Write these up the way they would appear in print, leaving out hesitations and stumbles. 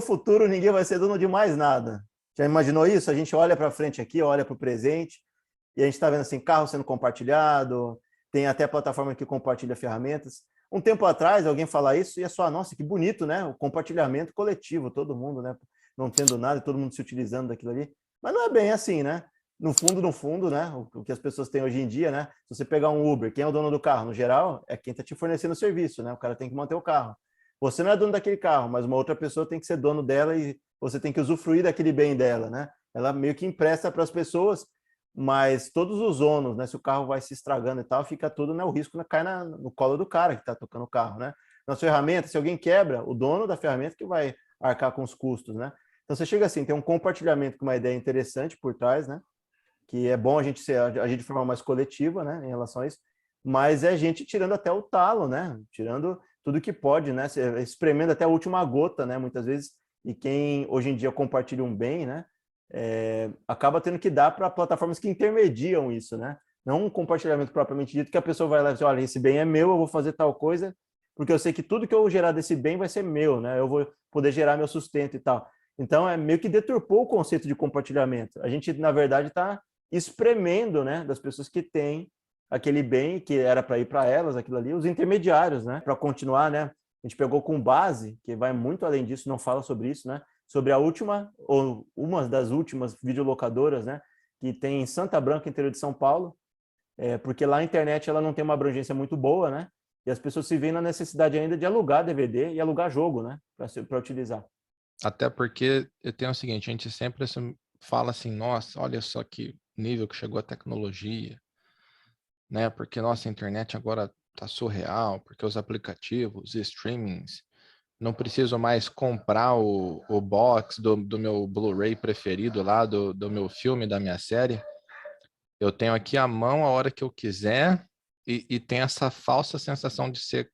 futuro ninguém vai ser dono de mais nada. Já imaginou isso? A gente olha para frente aqui, olha para o presente, e a gente está vendo assim, carro sendo compartilhado, tem até plataforma que compartilha ferramentas. Um tempo atrás, alguém falar isso, ia soar, nossa, que bonito, né? O compartilhamento coletivo, todo mundo, né? Não tendo nada, todo mundo se utilizando daquilo ali. Mas não é bem assim, né? No fundo, né? O que as pessoas têm hoje em dia, né? Se você pegar um Uber, quem é o dono do carro? No geral, é quem está te fornecendo o serviço, né? O cara tem que manter o carro. Você não é dono daquele carro, mas uma outra pessoa tem que ser dono dela e você tem que usufruir daquele bem dela, né? Ela meio que empresta para as pessoas, mas todos os ônus, né? Se o carro vai se estragando e tal, fica tudo, né? O risco cai no colo do cara que está tocando o carro, né? Nas ferramentas, se alguém quebra, o dono da ferramenta que vai arcar com os custos, né? Então você chega assim, tem um compartilhamento com uma ideia interessante por trás, né? Que é bom a gente de forma mais coletiva, né? Em relação a isso, mas é gente tirando até o talo, né? Tirando tudo que pode, né? Espremendo até a última gota, né? Muitas vezes, e quem hoje em dia compartilha um bem, né? Acaba tendo que dar para plataformas que intermediam isso, né? Não um compartilhamento propriamente dito que a pessoa vai lá e diz, olha, esse bem é meu, eu vou fazer tal coisa, porque eu sei que tudo que eu gerar desse bem vai ser meu, né? Eu vou poder gerar meu sustento e tal. Então, é meio que deturpou o conceito de compartilhamento. A gente, na verdade, está espremendo, né, das pessoas que têm aquele bem que era para ir para elas, aquilo ali, os intermediários, né? Para continuar, né? A gente pegou com base, que vai muito além disso, não fala sobre isso, né? Sobre a última, ou uma das últimas videolocadoras, né? Que tem em Santa Branca, interior de São Paulo, porque lá a internet ela não tem uma abrangência muito boa, né? E as pessoas se veem na necessidade ainda de alugar DVD e alugar jogo, né? Para utilizar. Até porque eu tenho o seguinte, a gente sempre fala assim, nossa, olha só que nível que chegou a tecnologia, né? Porque nossa internet agora tá surreal, porque os aplicativos, os streamings, não preciso mais comprar o box do meu Blu-ray preferido lá, do meu filme, da minha série. Eu tenho aqui à mão a hora que eu quiser e tem essa falsa sensação de ser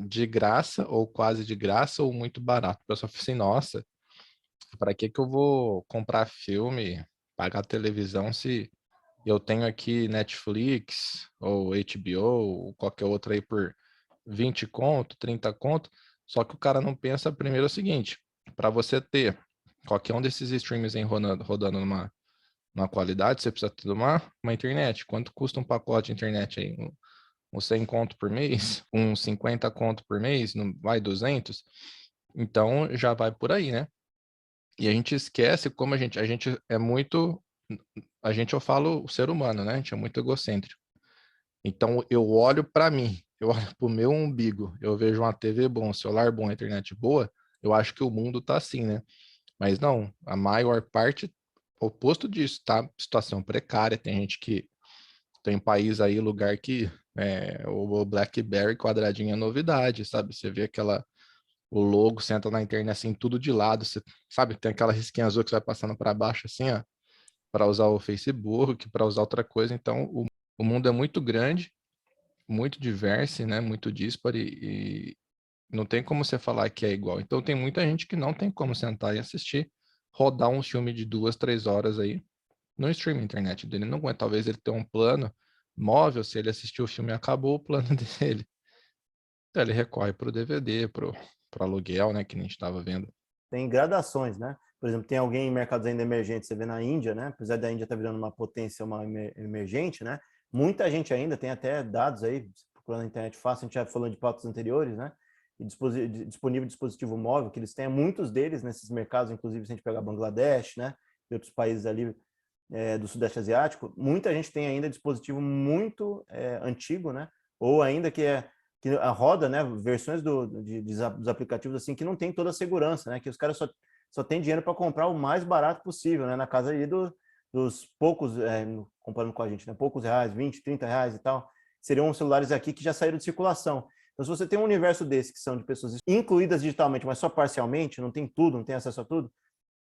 de graça ou quase de graça ou muito barato. O pessoal fala assim, nossa, para que eu vou comprar filme, pagar televisão se eu tenho aqui Netflix ou HBO ou qualquer outra aí por 20 conto, 30 conto. Só que o cara não pensa primeiro o seguinte, para você ter qualquer um desses streams aí rodando numa qualidade, você precisa ter uma internet. Quanto custa um pacote de internet aí? Uns 100 conto por mês? Uns 50 conto por mês? Não vai 200? Então já vai por aí, né? E a gente esquece como a gente é muito, eu falo o ser humano, né? A gente é muito egocêntrico. Então eu olho para mim, eu olho para o meu umbigo, eu vejo uma TV bom, celular bom, internet boa, eu acho que o mundo tá assim, né? Mas não, a maior parte, oposto disso, tá? Situação precária, tem gente que tem país aí, lugar que o BlackBerry quadradinho é novidade, sabe? Você vê o logo, você entra na internet assim, tudo de lado, você sabe? Tem aquela risquinha azul que você vai passando para baixo assim, ó, para usar o Facebook, para usar outra coisa. Então, o mundo é muito grande, muito diverso, né? Muito disparo e não tem como você falar que é igual. Então, tem muita gente que não tem como sentar e assistir, rodar um filme de 2, 3 horas aí no streaming internet dele. Não aguenta, talvez ele tenha um plano móvel, se ele assistiu o filme e acabou o plano dele. Então, ele recorre para o DVD, para o aluguel, né? Que a gente estava vendo. Tem gradações, né? Por exemplo, tem alguém em mercados ainda emergentes, você vê na Índia, né? Apesar da Índia estar virando uma potência, uma emergente, né? Muita gente ainda tem até dados aí, procurando na internet fácil, a gente já falou de pautas anteriores, né? E disponível dispositivo móvel, que eles têm muitos deles nesses mercados, inclusive se a gente pegar Bangladesh, né? E outros países ali do Sudeste Asiático, muita gente tem ainda dispositivo muito antigo, né? Ou ainda que a roda, né? Versões dos aplicativos assim que não tem toda a segurança, né? Que os caras só têm dinheiro para comprar o mais barato possível, né? Na casa aí dos poucos, comparando com a gente, né? Poucos reais, 20, 30 reais e tal, seriam celulares aqui que já saíram de circulação. Então, se você tem um universo desse que são de pessoas incluídas digitalmente, mas só parcialmente, não tem tudo, não tem acesso a tudo,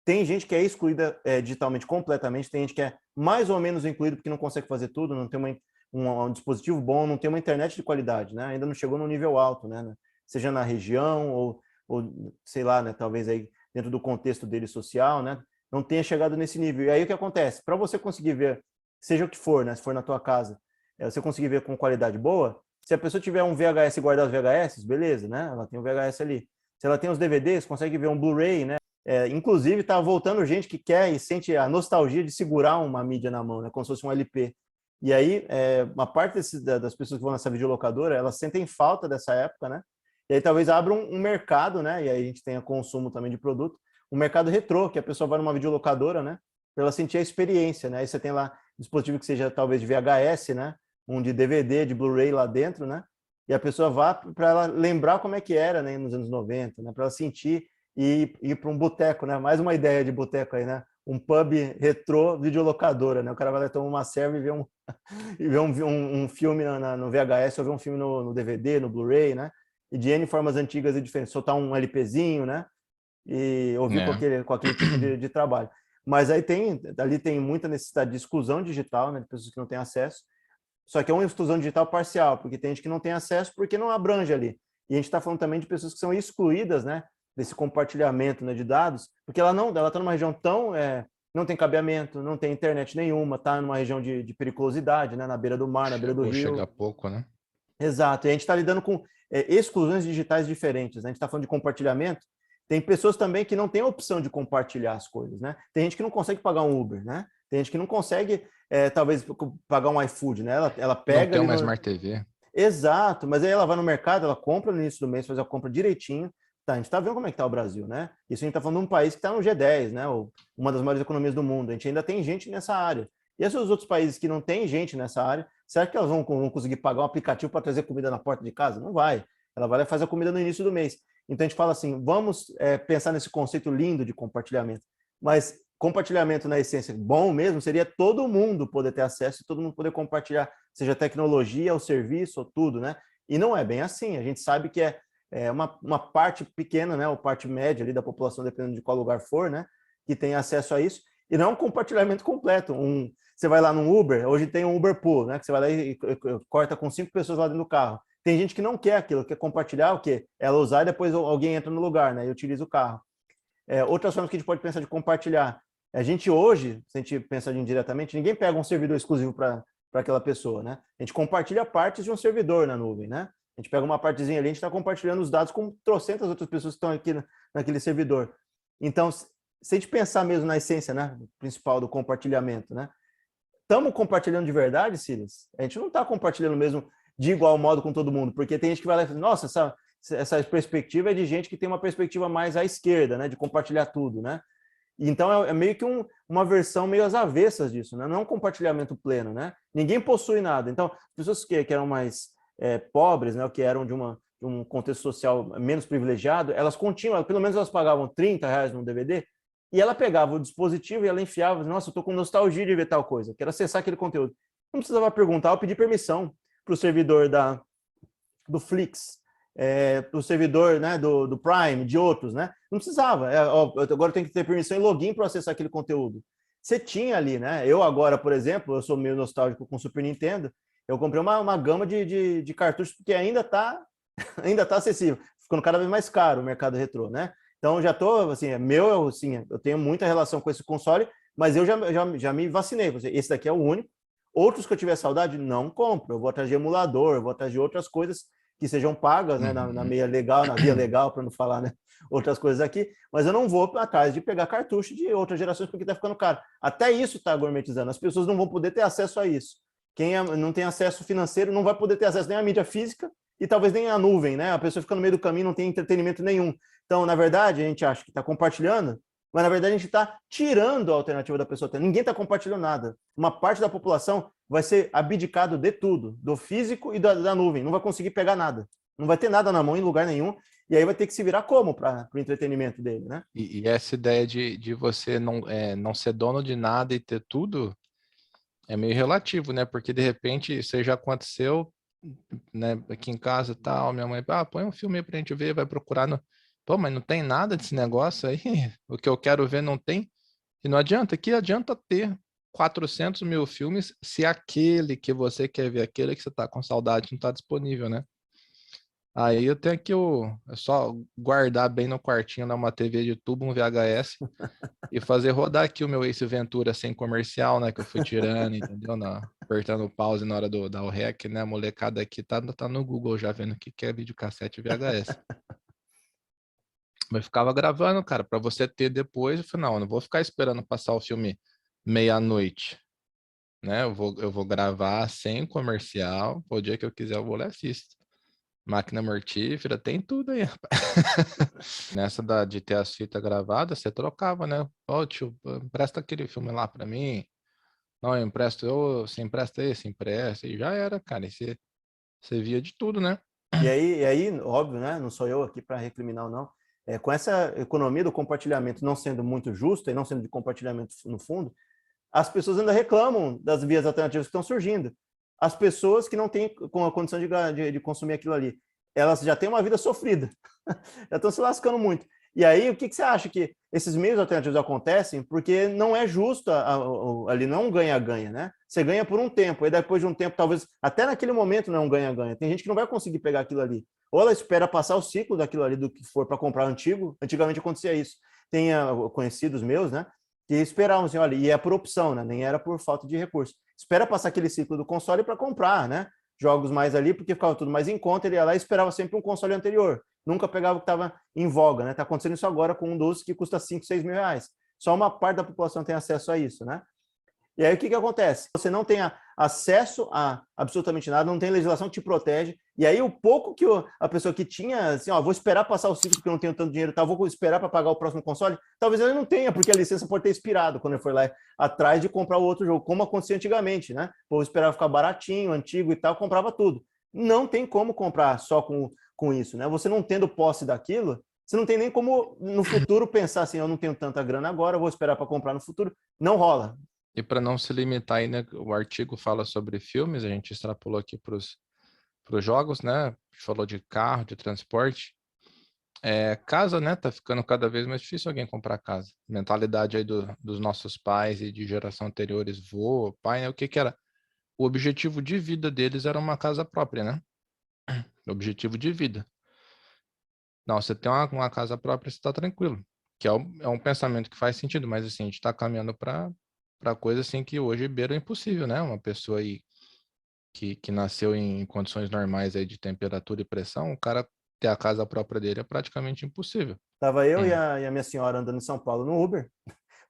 tem gente que é excluída digitalmente completamente, tem gente que é mais ou menos incluído porque não consegue fazer tudo, não tem um dispositivo bom, não tem uma internet de qualidade, né? Ainda não chegou no nível alto, né? Seja na região ou sei lá, né? Talvez aí dentro do contexto dele social, né? Não tenha chegado nesse nível. E aí o que acontece? Para você conseguir ver, seja o que for, né? Se for na tua casa, você conseguir ver com qualidade boa, se a pessoa tiver um VHS e guardar os VHS, beleza, né? Ela tem um VHS ali. Se ela tem os DVDs, consegue ver um Blu-ray, né? Inclusive, está voltando gente que quer e sente a nostalgia de segurar uma mídia na mão, né? Como se fosse um LP. E aí, uma parte das pessoas que vão nessa videolocadora, elas sentem falta dessa época, né? E aí talvez abra um mercado, né? E aí a gente tenha consumo também de produto, um mercado retrô, que a pessoa vai numa videolocadora, né? Para ela sentir a experiência, né? Aí você tem lá um dispositivo que seja talvez de VHS, né? Um de DVD, de Blu-ray lá dentro, né? E a pessoa vá para ela lembrar como é que era, né? Nos anos 90, né? Para ela sentir e ir para um boteco, né? Mais uma ideia de boteco aí, né? Um pub retrô videolocadora, né? O cara vai lá tomar uma serva e ver um filme no VHS ou ver um filme no DVD, no Blu-ray, né? E de N formas antigas e diferentes. Soltar um LPzinho, né? E ouvir com aquele tipo de trabalho. Mas aí ali tem muita necessidade de exclusão digital, né? De pessoas que não têm acesso. Só que é uma exclusão digital parcial, porque tem gente que não tem acesso porque não abrange ali. E a gente está falando também de pessoas que são excluídas, né? Desse compartilhamento, né, de dados, porque ela está numa região não tem cabeamento, não tem internet nenhuma, está numa região de periculosidade, né, na beira do mar, na beira do rio. Chega pouco, né? Exato, e a gente está lidando com exclusões digitais diferentes, né? A gente está falando de compartilhamento, tem pessoas também que não têm a opção de compartilhar as coisas, né? Tem gente que não consegue pagar um Uber, né? Tem gente que não consegue, talvez, pagar um iFood, né? Ela pega... Não tem uma Smart TV. Exato, mas aí ela vai no mercado, ela compra no início do mês, faz a compra direitinho. Tá, a gente está vendo como é que está o Brasil, né? Isso a gente está falando de um país que está no G10, né? Uma das maiores economias do mundo. A gente ainda tem gente nessa área. E esses outros países que não têm gente nessa área, será que elas vão conseguir pagar um aplicativo para trazer comida na porta de casa? Não vai. Ela vai lá e faz a comida no início do mês. Então a gente fala assim, vamos pensar nesse conceito lindo de compartilhamento. Mas compartilhamento, na essência, bom mesmo, seria todo mundo poder ter acesso e todo mundo poder compartilhar, seja tecnologia, ou serviço, ou tudo, né? E não é bem assim. A gente sabe que uma parte pequena, né, ou parte média ali da população, dependendo de qual lugar for, né, que tem acesso a isso, e não é um compartilhamento completo. Você vai lá no Uber, hoje tem um Uber Pool, né, que você vai lá e corta com 5 pessoas lá dentro do carro. Tem gente que não quer aquilo, quer compartilhar o quê? Ela usar e depois alguém entra no lugar, né, e utiliza o carro. Outras formas que a gente pode pensar de compartilhar. A gente hoje, se a gente pensar indiretamente, ninguém pega um servidor exclusivo para aquela pessoa, né? A gente compartilha partes de um servidor na nuvem, né? A gente pega uma partezinha ali, a gente está compartilhando os dados com trocentas outras pessoas que estão aqui naquele servidor. Então, se a gente pensar mesmo na essência, né, principal do compartilhamento, né? Estamos compartilhando de verdade, Silas? A gente não está compartilhando mesmo de igual modo com todo mundo, porque tem gente que vai lá e fala, nossa, essa perspectiva é de gente que tem uma perspectiva mais à esquerda, né, de compartilhar tudo, né? Então é meio que uma versão meio às avessas disso, né? Não é um compartilhamento pleno, né? Ninguém possui nada. Então, pessoas que eram mais pobres, né, ou que eram de um contexto social menos privilegiado, elas continham, pelo menos elas pagavam R$30 no DVD, e ela pegava o dispositivo e ela enfiava, nossa, eu estou com nostalgia de ver tal coisa, quero acessar aquele conteúdo. Não precisava perguntar, eu pedi permissão para o servidor do Flix, para o servidor, né, do Prime, de outros, né? Não precisava. Agora eu tenho que ter permissão e login para acessar aquele conteúdo. Você tinha ali, né? Eu agora, por exemplo, eu sou meio nostálgico com o Super Nintendo, eu comprei uma gama de cartuchos que ainda está ainda tá acessível, ficando cada vez mais caro o mercado retrô, né? Então já estou, assim, assim, eu tenho muita relação com esse console, mas eu já me vacinei. Esse daqui é o único. Outros que eu tiver saudade, não compro. Eu vou atrás de emulador, eu vou atrás de outras coisas que sejam pagas, né, na meia legal, na via legal, para não falar, né, outras coisas aqui, mas eu não vou atrás de pegar cartucho de outras gerações porque está ficando caro. Até isso está gourmetizando. As pessoas não vão poder ter acesso a isso. Quem não tem acesso financeiro não vai poder ter acesso nem à mídia física e talvez nem à nuvem, né? A pessoa fica no meio do caminho, não tem entretenimento nenhum. Então, na verdade, a gente acha que está compartilhando, mas na verdade a gente está tirando a alternativa da pessoa. Ninguém está compartilhando nada. Uma parte da população vai ser abdicado de tudo, do físico e da nuvem. Não vai conseguir pegar nada. Não vai ter nada na mão em lugar nenhum. E aí vai ter que se virar como para o entretenimento dele, né? E essa ideia de você não ser dono de nada e ter tudo é meio relativo, né? Porque de repente isso já aconteceu, né? Aqui em casa tal, minha mãe, põe um filme aí pra gente ver, vai procurar no... Pô, mas não tem nada desse negócio aí, o que eu quero ver não tem. E não adianta, que adianta ter 400 mil filmes se aquele que você quer ver, aquele que você tá com saudade não tá disponível, né? Aí eu tenho que é só guardar bem no quartinho, numa TV de tubo, um VHS, e fazer rodar aqui o meu Ace Ventura sem comercial, né? Que eu fui tirando, entendeu? Apertando o pause na hora dar o rec, né? A molecada aqui tá no Google já vendo o que é videocassete e VHS. Mas ficava gravando, cara, para você ter depois. Eu falei, não, eu não vou ficar esperando passar o filme meia-noite, né? Eu vou gravar sem comercial. O dia que eu quiser, eu vou lá e assisto. Máquina mortífera, tem tudo aí, rapaz. Nessa de ter as fitas gravadas, você trocava, né? Ô, tio, empresta aquele filme lá pra mim. Não, eu empresto, você empresta esse, empresta. E já era, cara. E você via de tudo, né? E aí, óbvio, né? Não sou eu aqui para recriminar ou não. Com essa economia do compartilhamento não sendo muito justa e não sendo de compartilhamento no fundo, as pessoas ainda reclamam das vias alternativas que estão surgindo. As pessoas que não têm com a condição de consumir aquilo ali, elas já têm uma vida sofrida, já estão se lascando muito. E aí, o que você acha que esses meios alternativos acontecem? Porque não é justo ali, não é um ganha-ganha, né? Você ganha por um tempo, e depois de um tempo, talvez até naquele momento não é um ganha-ganha. Tem gente que não vai conseguir pegar aquilo ali. Ou ela espera passar o ciclo daquilo ali, do que for para comprar antigo. Antigamente acontecia isso. Tem conhecidos meus, né? Que esperavam assim, olha, e é por opção, né? Nem era por falta de recurso. Espera passar aquele ciclo do console para comprar, né? Jogos mais ali, porque ficava tudo mais em conta, ele ia lá e esperava sempre um console anterior. Nunca pegava o que estava em voga, né? Tá acontecendo isso agora com um dos que custa 5, 6 mil reais. Só uma parte da população tem acesso a isso, né? E aí o que acontece? Você não tem acesso a absolutamente nada, não tem legislação que te protege, e aí o pouco que a pessoa que tinha, assim, ó, vou esperar passar o ciclo porque eu não tenho tanto dinheiro, tá, vou esperar para pagar o próximo console, talvez ele não tenha, porque a licença pode ter expirado quando ele foi lá atrás de comprar o outro jogo, como acontecia antigamente, né? O povo esperava ficar baratinho, antigo e tal, comprava tudo. Não tem como comprar só com isso, né? Você não tendo posse daquilo, você não tem nem como no futuro pensar assim, eu não tenho tanta grana agora, vou esperar para comprar no futuro. Não rola. E para não se limitar aí, né? O artigo fala sobre filmes, a gente extrapolou aqui para os jogos, né? A gente falou de carro, de transporte. Casa, né? Tá ficando cada vez mais difícil alguém comprar casa. Mentalidade aí dos nossos pais e de geração anteriores, vô, pai, né? O que que era? O objetivo de vida deles era uma casa própria, né? Objetivo de vida. Não, você tem uma casa própria, você está tranquilo. Que é um pensamento que faz sentido, mas assim, a gente está caminhando para coisa assim que hoje beira o impossível, né? Uma pessoa aí que nasceu em condições normais aí de temperatura e pressão, o cara ter a casa própria dele é praticamente impossível. Tava eu e a minha senhora andando em São Paulo no Uber,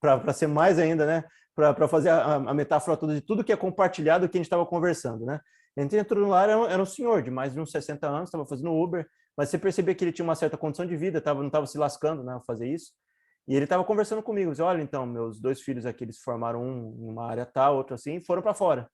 para ser mais ainda, né? Para fazer a metáfora toda de tudo que é compartilhado que a gente estava conversando, né? A gente entrou no lar, era um senhor de mais de uns 60 anos, estava fazendo Uber, mas você percebia que ele tinha uma certa condição de vida, não estava se lascando, né, a fazer isso. E ele estava conversando comigo, disse, olha, então, meus 2 filhos aqui, eles formaram um em uma área tal, outro assim, e foram para fora.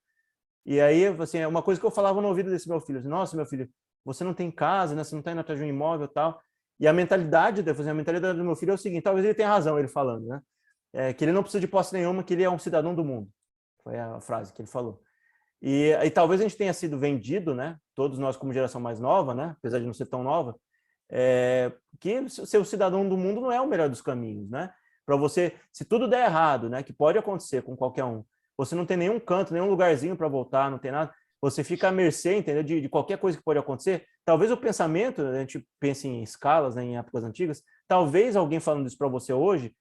E aí, assim, uma coisa que eu falava no ouvido desse meu filho, assim, nossa, meu filho, você não tem casa, né, você não está indo atrás de um imóvel e tal. E a mentalidade do meu filho é o seguinte, talvez ele tenha razão, ele falando, né? Que ele não precisa de posse nenhuma, que ele é um cidadão do mundo. Foi a frase que ele falou. E talvez a gente tenha sido vendido, né? Todos nós como geração mais nova, né? Apesar de não ser tão nova, que ser o cidadão do mundo não é o melhor dos caminhos, né? Para você, se tudo der errado, né? Que pode acontecer com qualquer um, você não tem nenhum canto, nenhum lugarzinho para voltar, não tem nada. Você fica à mercê, entendeu? De qualquer coisa que pode acontecer. Talvez o pensamento, a gente pense em escalas, né, em épocas antigas, talvez alguém falando isso para você hoje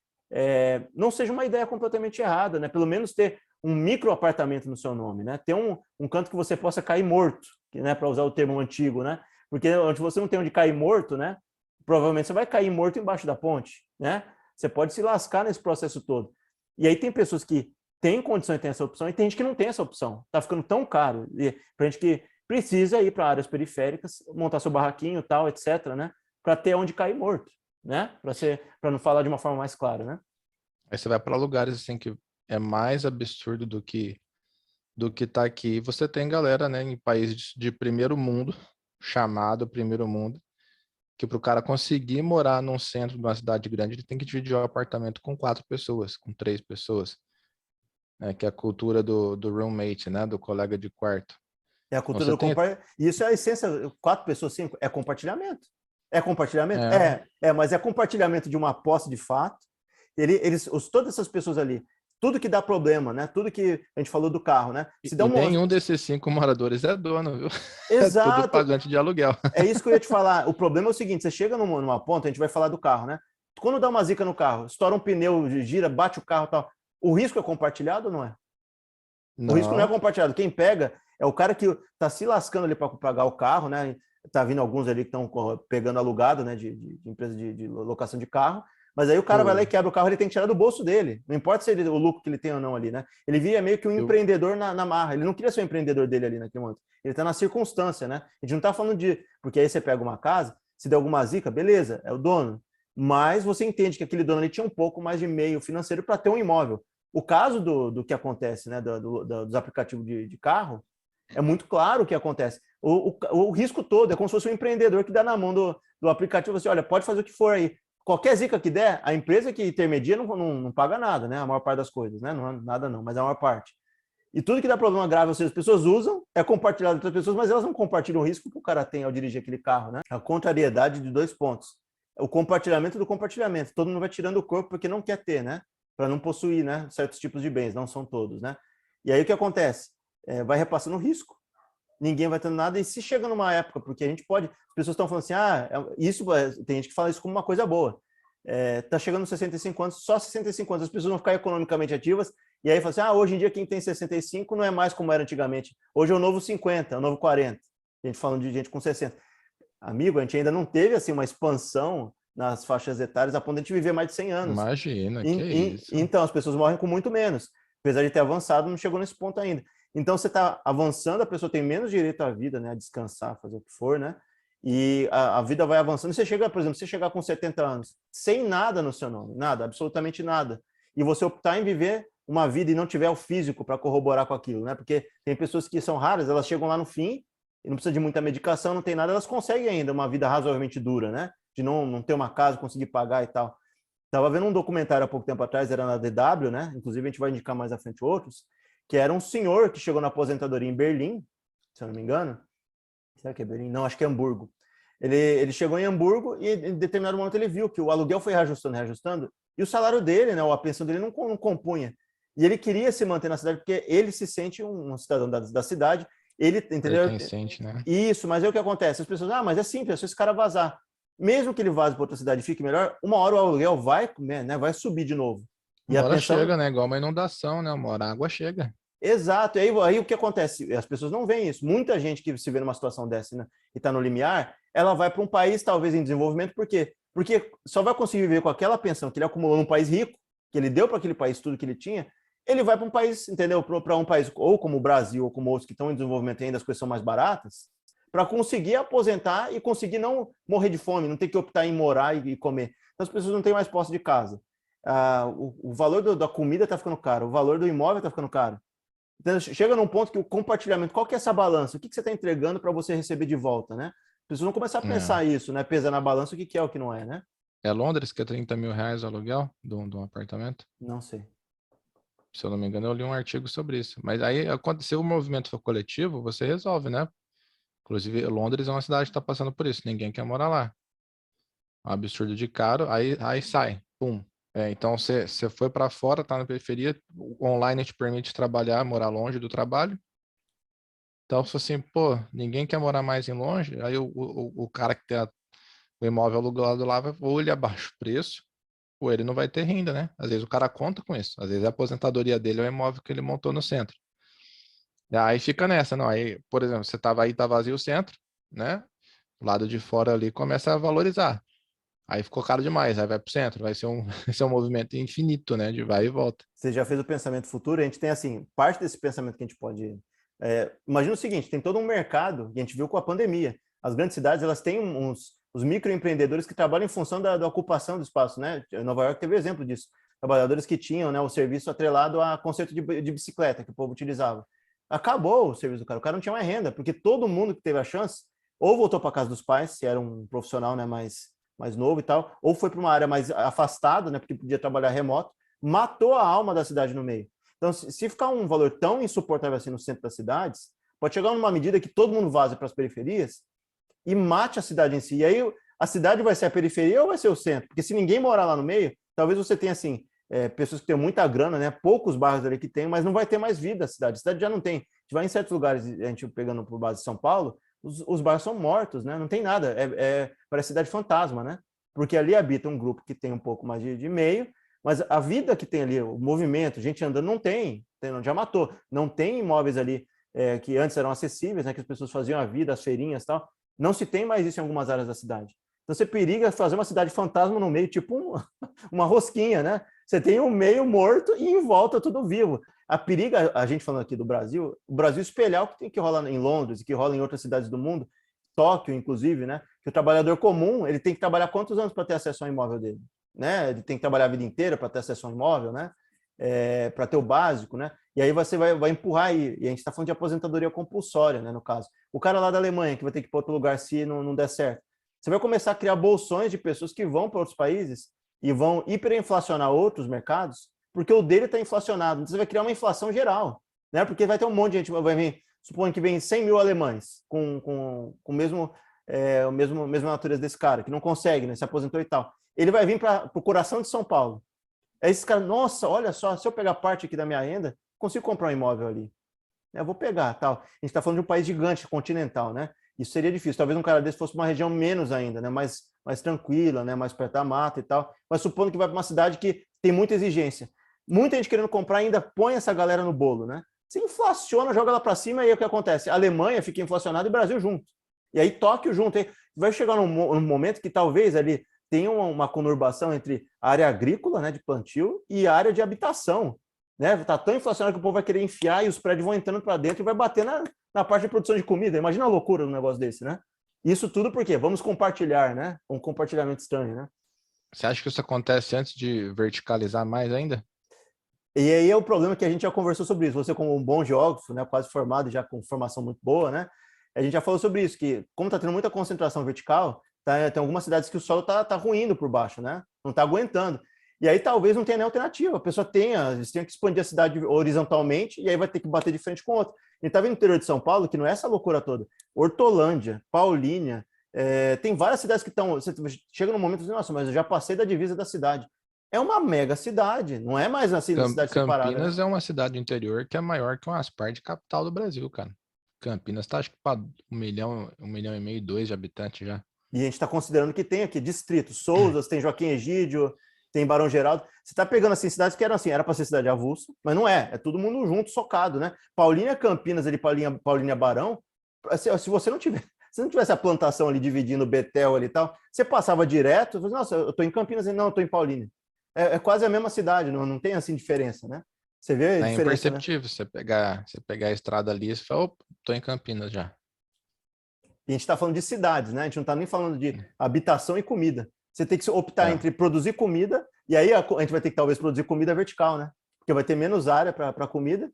não seja uma ideia completamente errada, né? Pelo menos ter um micro apartamento no seu nome, né? Ter um canto que você possa cair morto, né? Para usar o termo antigo, né? Porque onde você não tem onde cair morto, né? Provavelmente você vai cair morto embaixo da ponte, né? Você pode se lascar nesse processo todo. E aí tem pessoas que têm condições de ter essa opção e tem gente que não tem essa opção. Tá ficando tão caro. Para gente que precisa ir para áreas periféricas, montar seu barraquinho, tal, etc, né? Para ter onde cair morto, né? Para não falar de uma forma mais clara, né? Aí você vai para lugares assim que é mais absurdo do que tá aqui. Você tem galera, né, em países de primeiro mundo, chamado primeiro mundo, que para o cara conseguir morar num centro de uma cidade grande, ele tem que dividir o apartamento com 4 pessoas, com 3 pessoas, né, que é a cultura do roommate, né, do colega de quarto. É a Então, cultura do compartilhamento. Isso é a essência. 4 pessoas, 5, é compartilhamento. É compartilhamento? Mas é compartilhamento de uma posse de fato. Todas essas pessoas ali, tudo que dá problema, né? Tudo que a gente falou do carro, né? E nenhum desses 5 moradores é dono, viu? Exato. É tudo pagante de aluguel. É isso que eu ia te falar. O problema é o seguinte: você chega numa ponta, a gente vai falar do carro, né? Quando dá uma zica no carro, estoura um pneu, gira, bate o carro e tal. O risco é compartilhado ou não é? Não. O risco não é compartilhado. Quem pega é o cara que está se lascando ali para pagar o carro, né? tá vindo alguns ali que estão pegando alugado, né, de empresa de locação de carro, mas aí o cara vai lá e quebra o carro, ele tem que tirar do bolso dele, não importa se o lucro que ele tem ou não ali, né? Ele via meio que um empreendedor na marra, ele não queria ser o empreendedor dele ali naquele momento, ele tá na circunstância, né? A gente não tá falando de... Porque aí você pega uma casa, se der alguma zica, beleza, é o dono, mas você entende que aquele dono ali tinha um pouco mais de meio financeiro para ter um imóvel. O caso do que acontece, né, dos aplicativos de carro, é muito claro o que acontece. O risco todo é como se fosse um empreendedor que dá na mão do aplicativo, assim, olha, pode fazer o que for aí. Qualquer zica que der, a empresa que intermedia não paga nada, né? A maior parte das coisas, né? Não é nada não, mas a maior parte. E tudo que dá problema grave, ou seja, as pessoas usam, é compartilhado com outras pessoas, mas elas não compartilham o risco que o cara tem ao dirigir aquele carro, né? A contrariedade de 2 pontos. O compartilhamento do compartilhamento. Todo mundo vai tirando o corpo porque não quer ter, né? Para não possuir, né? Certos tipos de bens, não são todos, né? E aí o que acontece? Vai repassando o risco. Ninguém vai tendo nada, e se chega numa época, porque a gente pode, as pessoas estão falando assim, isso, tem gente que fala isso como uma coisa boa, tá chegando nos 65 anos, só 65 anos, as pessoas vão ficar economicamente ativas, e aí fala assim, hoje em dia quem tem 65 não é mais como era antigamente, hoje é o novo 50, é o novo 40, a gente falando de gente com 60. Amigo, a gente ainda não teve assim uma expansão nas faixas etárias a ponto de a gente viver mais de 100 anos. Imagina, que isso. Então, as pessoas morrem com muito menos, apesar de ter avançado, não chegou nesse ponto ainda. Então, você está avançando, a pessoa tem menos direito à vida, né? A descansar, fazer o que for, né? E a vida vai avançando. Você chega, por exemplo, você chegar com 70 anos, sem nada no seu nome, nada, absolutamente nada, e você optar em viver uma vida e não tiver o físico para corroborar com aquilo, né? Porque tem pessoas que são raras, elas chegam lá no fim e não precisa de muita medicação, não tem nada, elas conseguem ainda uma vida razoavelmente dura, né? De não ter uma casa, conseguir pagar e tal. Estava vendo um documentário há pouco tempo atrás, era na DW, né? Inclusive, a gente vai indicar mais à frente outros, que era um senhor que chegou na aposentadoria em Berlim, se eu não me engano. Será que é Berlim? Não, acho que é Hamburgo. Ele chegou em Hamburgo e em determinado momento ele viu que o aluguel foi reajustando, e o salário dele, né, a pensão dele não compunha. E ele queria se manter na cidade porque ele se sente um cidadão da cidade, ele, entendeu? Pertencente, né? Isso, mas é o que acontece, as pessoas, mas é simples, é só esse cara vazar. Mesmo que ele vaze para outra cidade e fique melhor, uma hora o aluguel vai subir de novo. Uma hora chega, né? Igual uma inundação, né? Uma hora a água chega. Exato. E aí o que acontece? As pessoas não veem isso. Muita gente que se vê numa situação dessa, né, e está no limiar, ela vai para um país talvez em desenvolvimento, por quê? Porque só vai conseguir viver com aquela pensão que ele acumulou num país rico, que ele deu para aquele país tudo que ele tinha, ele vai para um país, entendeu? Para um país ou como o Brasil ou como outros que estão em desenvolvimento e ainda as coisas são mais baratas, para conseguir aposentar e conseguir não morrer de fome, não ter que optar em morar e comer. Então as pessoas não têm mais posse de casa. O valor da comida está ficando caro, o valor do imóvel está ficando caro. Então, chega num ponto que o compartilhamento, qual que é essa balança? O que você está entregando para você receber de volta, né? As pessoas vão começar a pensar isso, né? Pesar na balança o que é o que não é, né? É Londres que é 30 mil reais o aluguel de um apartamento? Não sei. Se eu não me engano, eu li um artigo sobre isso. Mas aí, se o movimento for coletivo, você resolve, né? Inclusive, Londres é uma cidade que está passando por isso. Ninguém quer morar lá. Um absurdo de caro, aí sai. Pum. Então, você foi para fora, está na periferia, o online te permite trabalhar, morar longe do trabalho. Então, se assim, ninguém quer morar mais em longe, aí o cara que tem o imóvel alugado lá, ou ele abaixa o preço, ou ele não vai ter renda, né? Às vezes o cara conta com isso. Às vezes a aposentadoria dele é o imóvel que ele montou no centro. Aí fica nessa, não. Aí, por exemplo, você tava aí, tá vazio o centro, né? O lado de fora ali começa a valorizar. Aí ficou caro demais, aí vai para o centro, vai ser vai ser um movimento infinito, né? De vai e volta. Você já fez o pensamento futuro? A gente tem, assim, parte desse pensamento que a gente pode... imagina o seguinte, tem todo um mercado, que a gente viu com a pandemia. As grandes cidades, elas têm os microempreendedores que trabalham em função da ocupação do espaço, né? Nova York teve exemplo disso. Trabalhadores que tinham, né, o serviço atrelado a conceito de bicicleta que o povo utilizava. Acabou o serviço do cara, o cara não tinha mais renda, porque todo mundo que teve a chance, ou voltou para casa dos pais, se era um profissional, né, mais novo e tal, ou foi para uma área mais afastada, né, porque podia trabalhar remoto, matou a alma da cidade no meio. Então, se ficar um valor tão insuportável assim no centro das cidades, pode chegar numa medida que todo mundo vaze para as periferias e mate a cidade em si. E aí a cidade vai ser a periferia ou vai ser o centro? Porque se ninguém morar lá no meio, talvez você tenha, assim, pessoas que têm muita grana, né, poucos bairros ali que tem, mas não vai ter mais vida a cidade. A cidade já não tem. A gente vai em certos lugares, a gente pegando por base de São Paulo, os bairros são mortos, né? Não tem nada, parece cidade fantasma, né? Porque ali habita um grupo que tem um pouco mais de meio, mas a vida que tem ali, o movimento, gente andando, não tem já matou, não tem imóveis ali que antes eram acessíveis, né? Que as pessoas faziam a vida, as feirinhas e tal, Não se tem mais isso em algumas áreas da cidade. Então você periga fazer uma cidade fantasma no meio, tipo uma rosquinha, né? Você tem um meio morto e em volta tudo vivo. A periga, a gente falando aqui do Brasil, o Brasil espelhar o que tem que rolar em Londres e que rola em outras cidades do mundo, Tóquio, inclusive, né? Que o trabalhador comum, ele tem que trabalhar quantos anos para ter acesso ao imóvel dele? Né? Ele tem que trabalhar a vida inteira para ter acesso ao imóvel, né? Para ter o básico, né? E aí você vai empurrar aí. E a gente está falando de aposentadoria compulsória, né? No caso. O cara lá da Alemanha, que vai ter que ir para outro lugar se não der certo. Você vai começar a criar bolsões de pessoas que vão para outros países e vão hiperinflacionar outros mercados, porque o dele está inflacionado. Então você vai criar uma inflação geral, né? Porque vai ter um monte de gente, vai vir, suponho que vem 100 mil alemães com o mesma natureza desse cara, que não consegue, né? Se aposentou e tal. Ele vai vir para o coração de São Paulo. Aí esse cara, nossa, olha só, se eu pegar parte aqui da minha renda, consigo comprar um imóvel ali. Eu vou pegar, tal. A gente está falando de um país gigante, continental, né? Isso seria difícil. Talvez um cara desse fosse uma região menos ainda, né? Mais tranquila, né? Mais perto da mata e tal. Mas supondo que vai para uma cidade que tem muita exigência. Muita gente querendo comprar ainda põe essa galera no bolo, né? Se inflaciona, joga lá para cima e aí o que acontece? A Alemanha fica inflacionada e o Brasil junto. E aí Tóquio junto. Aí vai chegar num momento que talvez ali tenha uma conurbação entre a área agrícola, né, de plantio, e a área de habitação. Né? Tá tão inflacionado que o povo vai querer enfiar e os prédios vão entrando para dentro e vai bater na parte de produção de comida. Imagina a loucura um negócio desse, né? Isso tudo por quê? Vamos compartilhar, né? Um compartilhamento estranho, né? Você acha que isso acontece antes de verticalizar mais ainda? E aí é o problema que a gente já conversou sobre isso. Você, como um bom geógrafo, né, quase formado, já com formação muito boa, né? A gente já falou sobre isso, que como está tendo muita concentração vertical, tem algumas cidades que o solo tá ruindo por baixo, né? Não está aguentando. E aí talvez não tenha nem alternativa. A pessoa eles tenham que expandir a cidade horizontalmente e aí vai ter que bater de frente com o outro. A gente está vendo no interior de São Paulo, que não é essa loucura toda. Hortolândia, Paulínia, tem várias cidades que estão... Você chega num momento e diz, nossa, mas eu já passei da divisa da cidade. É uma mega cidade, não é mais assim, uma cidade separada. Campinas, né? é uma cidade do interior que é maior que uma parte capital do Brasil, cara. Campinas está, acho que, para 1,5 milhão, 2 de habitantes já. E a gente está considerando que tem aqui distritos, Souzas, tem Joaquim Egídio, tem Barão Geraldo. Você está pegando assim, cidades que eram assim, era para ser cidade avulsa, mas não é. É todo mundo junto, socado, né? Paulínia, Campinas, ali, Paulínia, Barão. Se você não tiver, se não tivesse a plantação ali dividindo Betel ali e tal, você passava direto, você, nossa, eu estou em Campinas, não, eu estou em Paulínia. É quase a mesma cidade, não tem assim diferença, né? Você vê a É diferença, imperceptível. né? Você pegar a estrada ali e você fala, opa, tô em Campinas já. E a gente está falando de cidades, né? A gente não está nem falando de habitação e comida. Você tem que optar entre produzir comida, e aí a gente vai ter que talvez produzir comida vertical, né? Porque vai ter menos área para comida,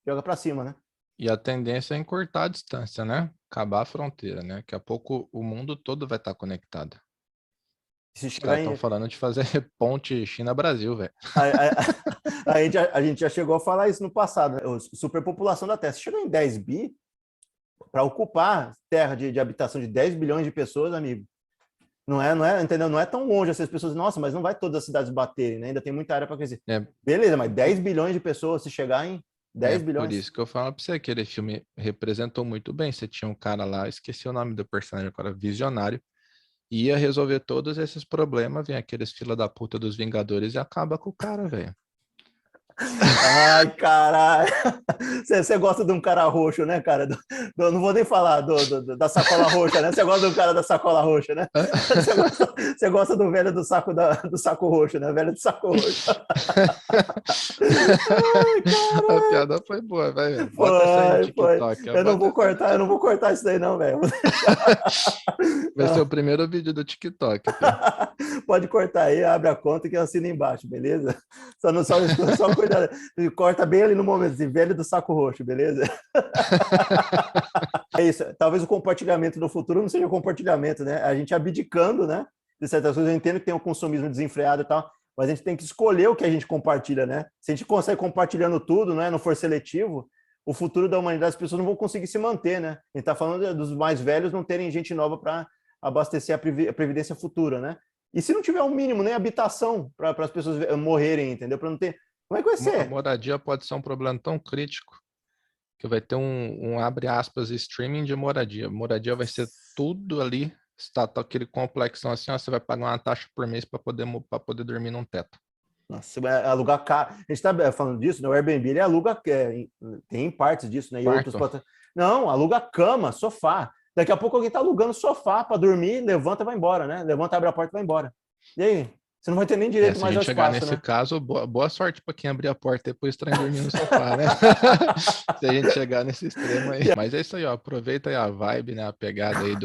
joga para cima, né? E a tendência é encurtar a distância, né? Acabar a fronteira, né? Daqui a pouco o mundo todo vai estar conectado. Se Os chegar caras estão em... falando de fazer ponte China-Brasil, velho. a gente já chegou a falar isso no passado, né? A superpopulação da Terra. Se chegar em 10 bi, para ocupar terra de habitação de 10 bilhões de pessoas, amigo, não é, entendeu? Não é tão longe essas pessoas, nossa, mas não vai todas as cidades baterem, né? Ainda tem muita área para crescer. Beleza, mas 10 bilhões de pessoas, se chegar em 10 bilhões. Por isso que eu falo para você, aquele filme representou muito bem. Você tinha um cara lá, esqueci o nome do personagem agora, visionário, ia resolver todos esses problemas, vem aqueles fila da puta dos Vingadores e acaba com o cara, velho. Ai, caralho. Você gosta de um cara roxo, né, cara? Não vou nem falar da sacola roxa, né? Você gosta do cara da sacola roxa, né? Você gosta do velho do saco roxo, né? Velho do saco roxo. Ai, a piada foi boa, velho. Bota essa aí no TikTok. Eu não vou cortar isso daí, não, velho. Vai ser o primeiro vídeo do TikTok. Pode cortar aí, abre a conta que eu assino embaixo, beleza? Só cuidado. Corta bem ali no momento, assim, velho do saco roxo, beleza? É isso. Talvez o compartilhamento do futuro não seja o compartilhamento, né? A gente abdicando, né? De certas coisas, eu entendo que tem um consumismo desenfreado e tal, mas a gente tem que escolher o que a gente compartilha, né? Se a gente consegue compartilhando tudo, né? Não for seletivo, o futuro da humanidade, as pessoas não vão conseguir se manter, né? A gente está falando dos mais velhos não terem gente nova para abastecer a previdência futura, né? E se não tiver um mínimo, nem habitação para as pessoas morrerem, entendeu? Para não ter. Como é que vai ser? A moradia pode ser um problema tão crítico que vai ter um abre aspas streaming de moradia. Moradia vai ser tudo ali, está aquele complexão assim, ó, você vai pagar uma taxa por mês para poder dormir num teto. Nossa, alugar carro. A gente está falando disso, né? O Airbnb ele aluga, tem partes disso, né? E outros. Não, aluga cama, sofá. Daqui a pouco alguém tá alugando sofá para dormir, levanta e vai embora, né? Levanta, abre a porta e vai embora. E aí? Você não vai ter nem direito Se a mais ao gente chegar espaço, nesse né? caso, boa sorte para quem abrir a porta depois estar dormindo no sofá, né? Se a gente chegar nesse extremo aí. Mas é isso aí, ó. Aproveita aí a vibe, né? A pegada aí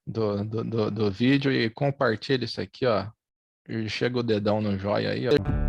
do vídeo e compartilha isso aqui, ó. E chega o dedão no joia aí, ó.